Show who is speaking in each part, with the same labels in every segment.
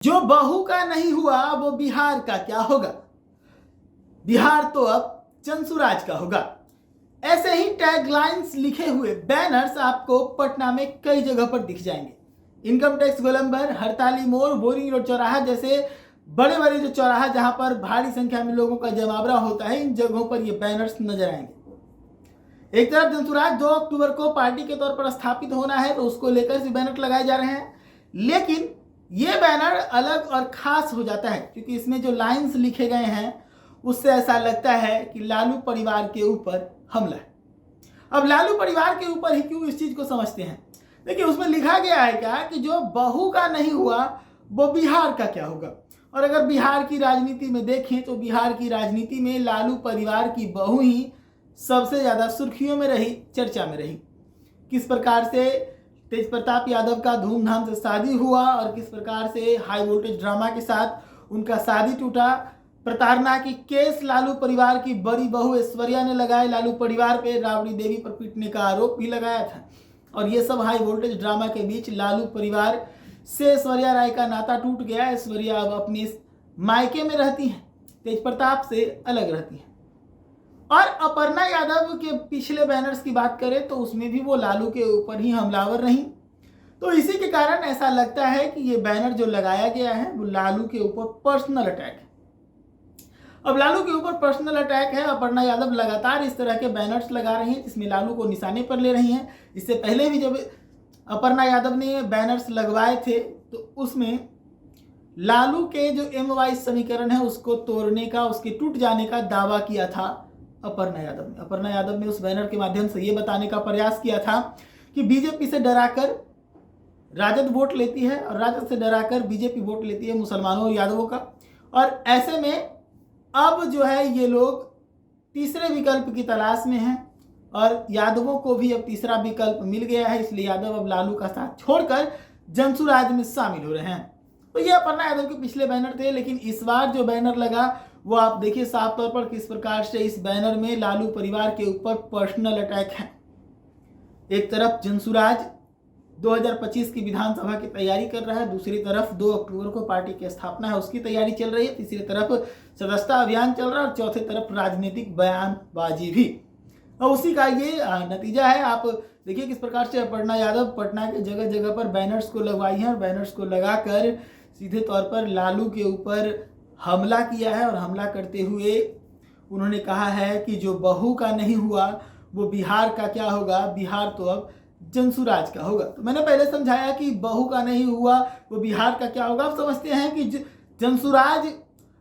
Speaker 1: जो बहू का नहीं हुआ वो बिहार का क्या होगा। बिहार तो अब चंसुराज का होगा। ऐसे ही टैगलाइंस लिखे हुए बैनर्स आपको पटना में कई जगह पर दिख जाएंगे। इनकम टैक्स गोलंबर, हड़ताली मोड़, बोरिंग रोड चौराहा जैसे बड़े बड़े जो चौराहा जहां पर भारी संख्या में लोगों का जमावड़ा होता है, इन जगहों पर ये बैनर्स नजर आएंगे। एक तरफ चंसुराज 2 अक्टूबर को पार्टी के तौर पर स्थापित होना है, तो उसको लेकर से बैनर लगाए जा रहे हैं। लेकिन ये बैनर अलग और खास हो जाता है क्योंकि इसमें जो लाइंस लिखे गए हैं उससे ऐसा लगता है कि लालू परिवार के ऊपर हमला है। अब लालू परिवार के ऊपर ही क्यों इस चीज को समझते हैं? देखिए, उसमें लिखा गया है क्या कि जो बहू का नहीं हुआ वो बिहार का क्या होगा। और अगर बिहार की राजनीति में देखें तो बिहार की राजनीति में लालू परिवार की बहू ही सबसे ज्यादा सुर्खियों में रही, चर्चा में रही। किस प्रकार से तेज प्रताप यादव का धूमधाम से शादी हुआ और किस प्रकार से हाई वोल्टेज ड्रामा के साथ उनका शादी टूटा। प्रताड़ना की केस लालू परिवार की बड़ी बहू ऐश्वर्या ने लगाए लालू परिवार पे, राबड़ी देवी पर पीटने का आरोप भी लगाया था। और ये सब हाई वोल्टेज ड्रामा के बीच लालू परिवार से ऐश्वर्या राय का नाता टूट गया। ऐश्वर्या अब अपने मायके में रहती हैं, तेज प्रताप से अलग रहती हैं। और अपर्णा यादव के पिछले बैनर्स की बात करें तो उसमें भी वो लालू के ऊपर ही हमलावर रही। तो इसी के कारण ऐसा लगता है कि ये बैनर जो लगाया गया है वो लालू के ऊपर पर्सनल अटैक है। अब लालू के ऊपर पर्सनल अटैक है। अपर्णा यादव लगातार इस तरह के बैनर्स लगा रही हैं जिसमें लालू को निशाने पर ले रही हैं। इससे पहले भी जब अपर्णा यादव ने बैनर्स लगवाए थे तो उसमें लालू के जो MY समीकरण है उसको तोड़ने का, उसके टूट जाने का दावा किया था अपर्णा यादव ने उस बैनर के माध्यम से ये बताने का प्रयास किया था कि बीजेपी से डराकर राजद वोट लेती है और राजद से डराकर बीजेपी वोट लेती है मुसलमानों और यादवों का। और ऐसे में अब जो है ये लोग तीसरे विकल्प की तलाश में हैं और यादवों को भी अब तीसरा विकल्प मिल गया है। इसलिए यादव अब लालू का साथ छोड़कर जनसुराज में शामिल हो रहे हैं। तो ये अपर्णा यादव के पिछले बैनर थे, लेकिन इस बार जो बैनर लगा वो आप देखिए साफ तौर पर किस प्रकार से इस बैनर में लालू परिवार के ऊपर पर्सनल अटैक है। एक तरफ जनसुराज 2025 की विधानसभा की तैयारी कर रहा है, दूसरी तरफ 2 अक्टूबर को पार्टी की स्थापना है उसकी तैयारी चल रही है, तीसरी तरफ सदस्यता अभियान चल रहा है और चौथे तरफ राजनीतिक बयानबाजी भी। और उसी का ये नतीजा है। आप देखिए किस प्रकार से अपर्णा यादव पटना के जगह जगह पर बैनर्स को लगवाई हैं और बैनर्स को लगाकर सीधे तौर पर लालू के ऊपर हमला किया है। और हमला करते हुए उन्होंने कहा है कि जो बहू का नहीं हुआ वो बिहार का क्या होगा, बिहार तो अब जनसुराज का होगा। तो मैंने पहले समझाया कि बहू का नहीं हुआ वो बिहार का क्या होगा। आप समझते हैं कि जनसुराज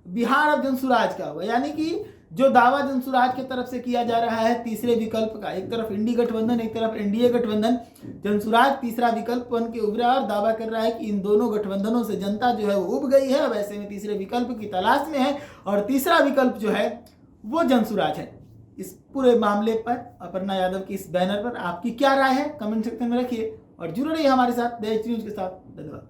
Speaker 1: बिहार अब जनसुराज का होगा, यानी कि जो दावा जनसुराज की तरफ से किया जा रहा है तीसरे विकल्प का, एक तरफ इंडी गठबंधन एक तरफ NDA गठबंधन, जनसुराज तीसरा विकल्प बन के उभरा और दावा कर रहा है कि इन दोनों गठबंधनों से जनता जो है वो उब गई है। अब ऐसे में तीसरे विकल्प की तलाश में है और तीसरा विकल्प जो है वो जनसुराज है। इस पूरे मामले पर अपर्णा यादव की इस बैनर पर आपकी क्या राय है, कमेंट सेक्शन में रखिए और जुड़े रहिए हमारे साथ देश न्यूज के साथ। धन्यवाद।